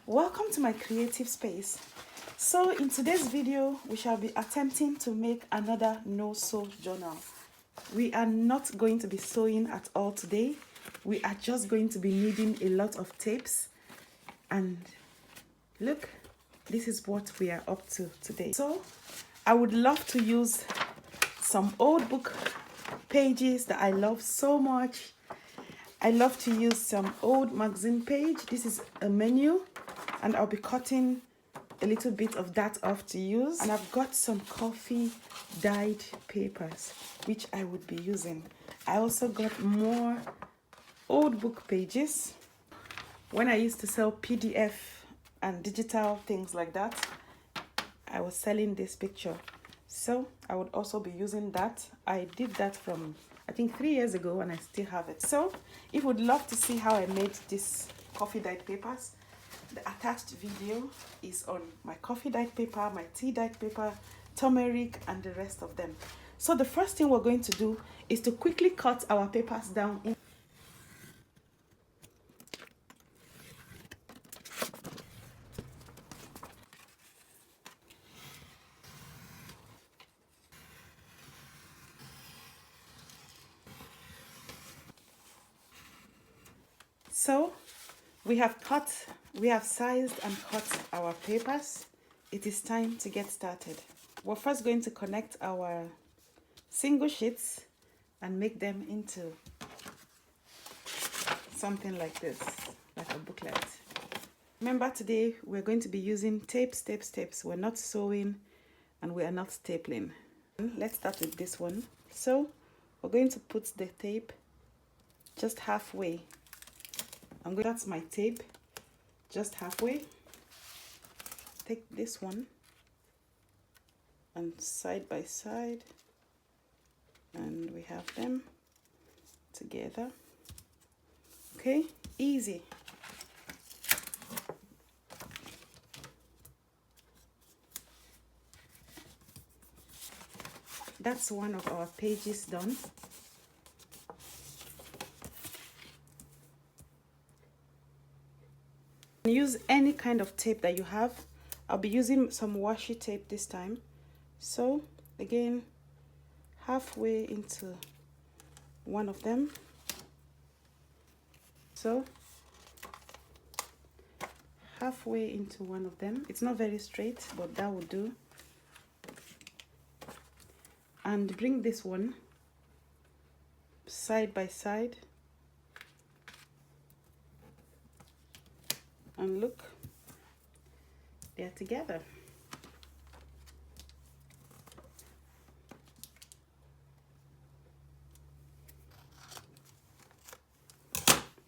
Welcome to my creative space. So in today's video, we shall be attempting to make another no-sew journal. We are not going to be sewing at all today. We are just going to be needing a lot of tapes. And look, this is what we are up to today. So I would love to use some old book pages that I love so much. I love to use some old magazine page. This is a menu, and I'll be cutting a little bit of that off to use. And I've got some coffee dyed papers, which I would be using. I also got more old book pages. When I used to sell PDF and digital things like that, I was selling this picture. So I would also be using that. I did that from, I think, 3 years ago, and I still have it. So if you would love to see how I made this coffee dyed papers, the attached video is on my coffee dyed paper, my tea dyed paper, turmeric, and the rest of them. So the first thing we're going to do is to quickly cut our papers down. So we have sized and cut our papers. It is time to get started. We're first going to connect our single sheets and make them into something like this, like a booklet. Remember, today we're going to be using tapes. We're not sewing and we are not stapling. Let's start with this one. So we're going to put the tape just halfway. That's my tape, just halfway. Take this one and side by side, and we have them together. Okay, easy. That's one of our pages done. Use any kind of tape that you have. I'll be using some washi tape this time. So again, halfway into one of them. So halfway into one of them. It's not very straight, but that will do. And bring this one side by side. And look, they're together.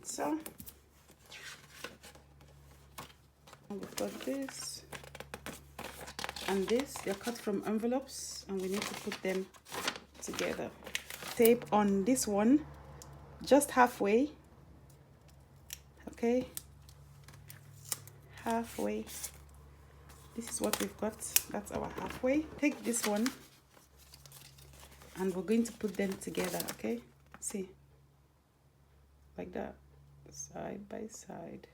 So we've got this and this. They're cut from envelopes, and we need to put them together. Tape on this one just halfway. Okay, halfway. This is what we've got. That's our halfway. Take this one and we're going to put them together. Okay, see, like that, side by side,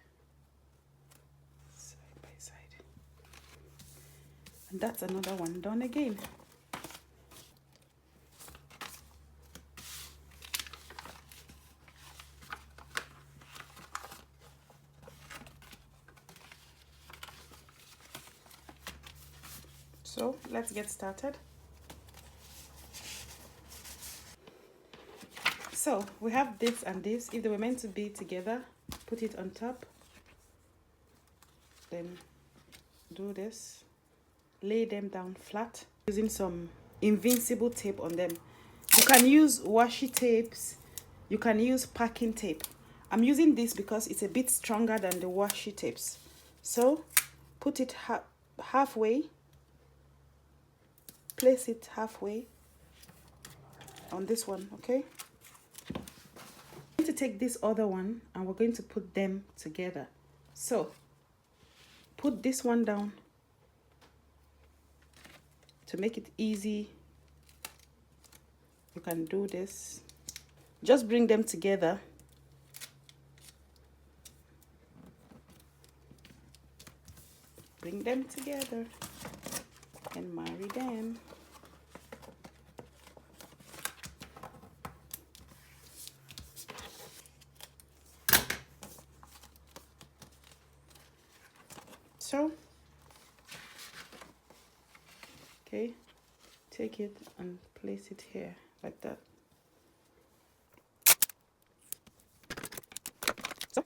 side by side. And that's another one done again. So let's get started. So we have this and this. If they were meant to be together, put it on top. Then do this. Lay them down flat using some invincible tape on them. You can use washi tapes. You can use packing tape. I'm using this because it's a bit stronger than the washi tapes. So put it halfway. Place it halfway on this one. Okay, I'm going to take this other one and we're going to put them together. So put this one down to make it easy. You can do this. Just bring them together bring them together and marry them. So, okay, take it and place it here like that. So,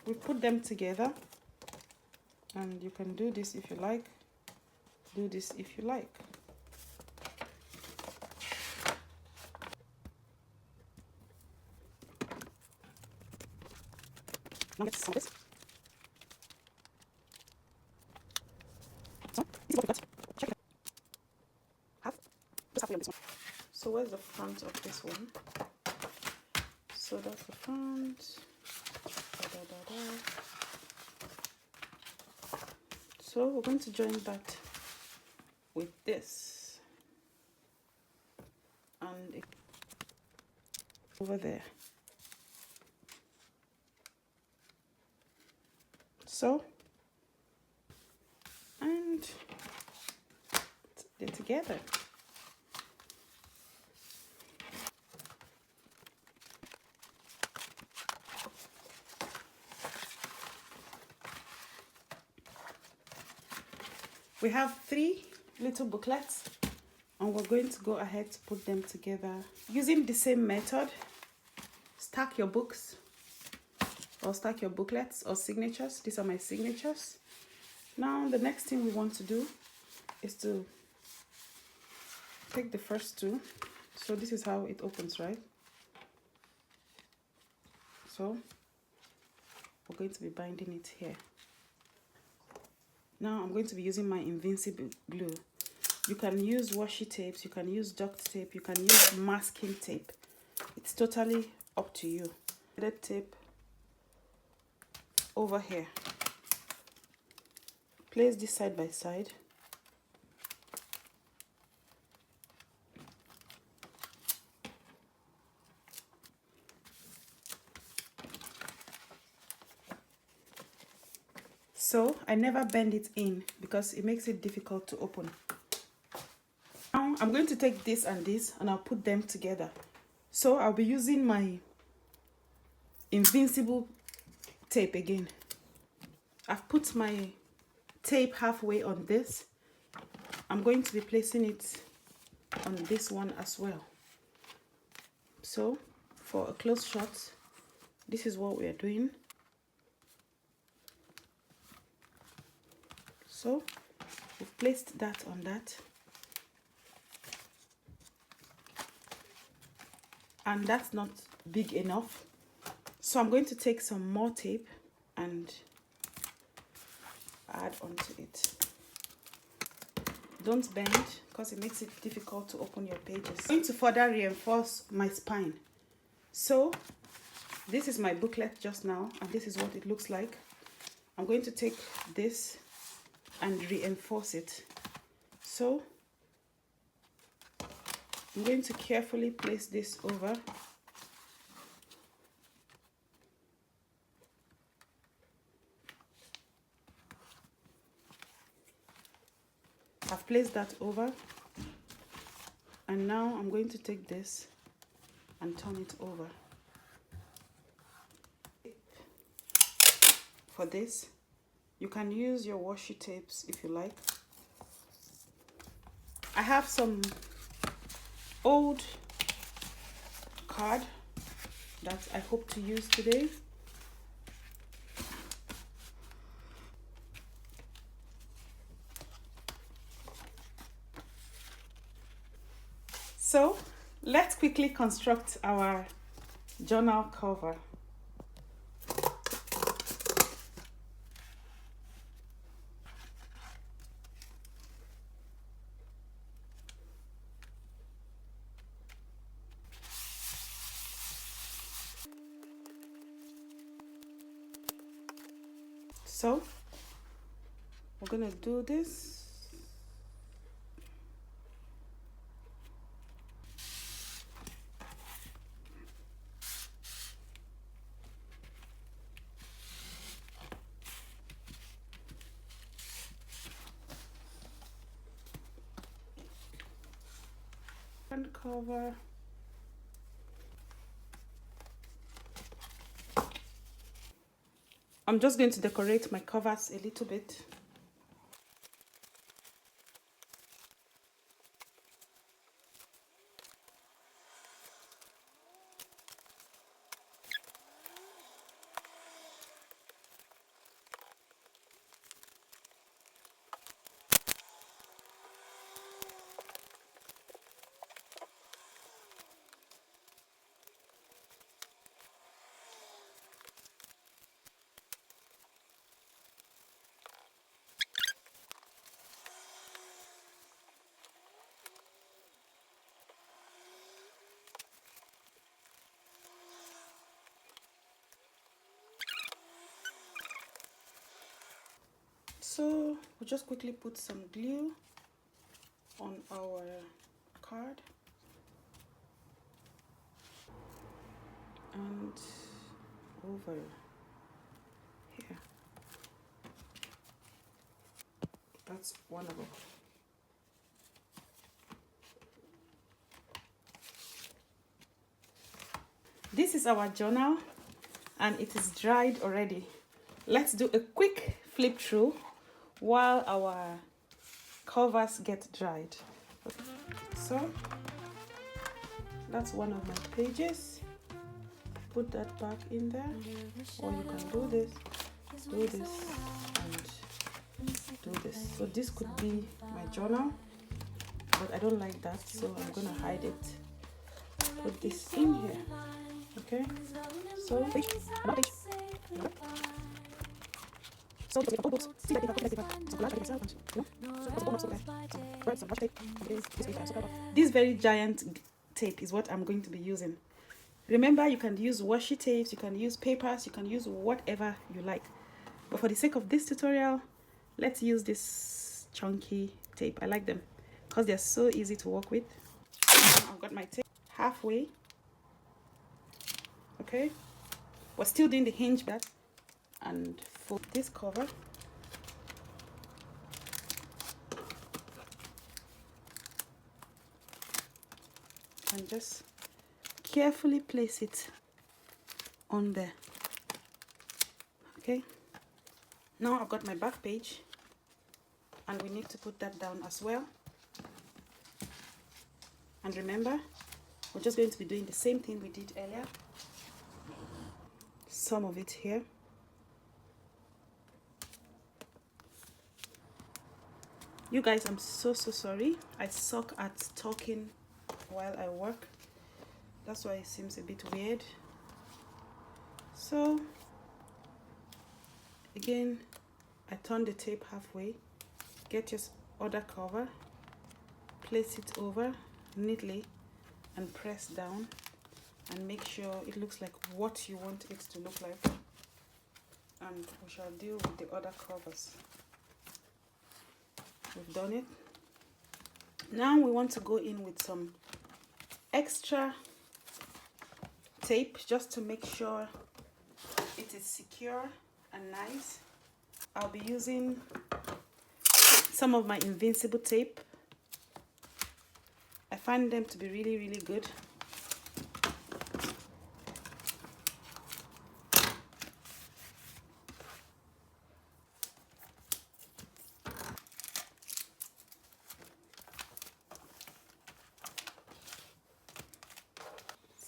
we put them together, and you can do this if you like, do this if you like. Now let's solve this. So, this is what we got. Check it out. Just halfway on this one. So where's the front of this one? So that's the front. So we're going to join that with this and it over there. So, and they're together. We have 3 little booklets, and we're going to go ahead to put them together using the same method. Stack your books or stack your booklets or signatures. These are my signatures. Now the next thing we want to do is to take the first 2. So this is how it opens, right? So we're going to be binding it here. Now I'm going to be using my invincible glue. You can use washi tapes, you can use duct tape, you can use masking tape. It's totally up to you. Red tape over here. Place this side by side. So I never bend it in because it makes it difficult to open. Now I'm going to take this and I'll put them together. So I'll be using my invincible tape again. I've put my tape halfway on this. I'm going to be placing it on this one as well. So for a close shot, this is what we are doing. So we've placed that on that, and that's not big enough, so I'm going to take some more tape and add onto it. Don't bend because it makes it difficult to open your pages. I'm going to further reinforce my spine. So this is my booklet just now, and this is what it looks like. I'm going to take this and reinforce it. So I'm going to carefully place this over. I've placed that over, and now I'm going to take this and turn it over. For this, you can use your washi tapes if you like. I have some old card that I hope to use today. So let's quickly construct our journal cover. So we're gonna do this. Front cover. I'm just going to decorate my covers a little bit. So we'll just quickly put some glue on our card and over here. That's one of them. This is our journal and it is dried already. Let's do a quick flip through while our covers get dried. So that's one of my pages. Put that back in there, or you can do this, and do this. So this could be my journal, but I don't like that, so I'm gonna hide it. Put this in here. Okay, so this very giant tape is what I'm going to be using. Remember, you can use washi tapes, you can use papers, you can use whatever you like. But for the sake of this tutorial, let's use this chunky tape. I like them because they're so easy to work with. I've got my tape halfway. Okay, we're still doing the hinge back and fold this cover. And just carefully place it on there. Okay, now I've got my back page and we need to put that down as well. And remember, we're just going to be doing the same thing we did earlier. Some of it here. You guys, I'm so sorry. I suck at talking while I work. That's why it seems a bit weird. So again, I turn the tape halfway. Get your other cover, place it over neatly and press down and make sure it looks like what you want it to look like. And we shall deal with the other covers. We've done it. Now we want to go in with some extra tape just to make sure it is secure and nice. I'll be using some of my invincible tape. I find them to be really good.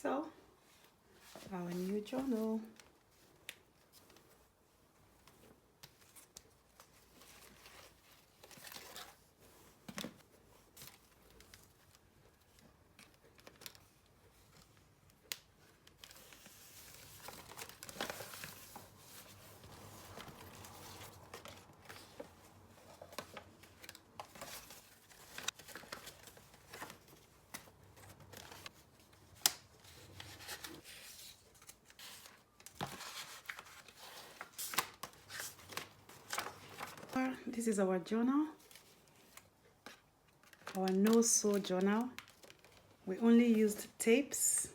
So, our new journal. This is our journal, our no-sew journal. We only used tapes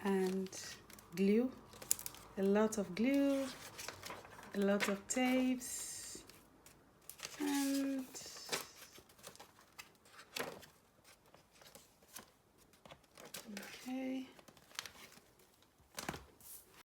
and glue, a lot of glue, a lot of tapes, and Okay.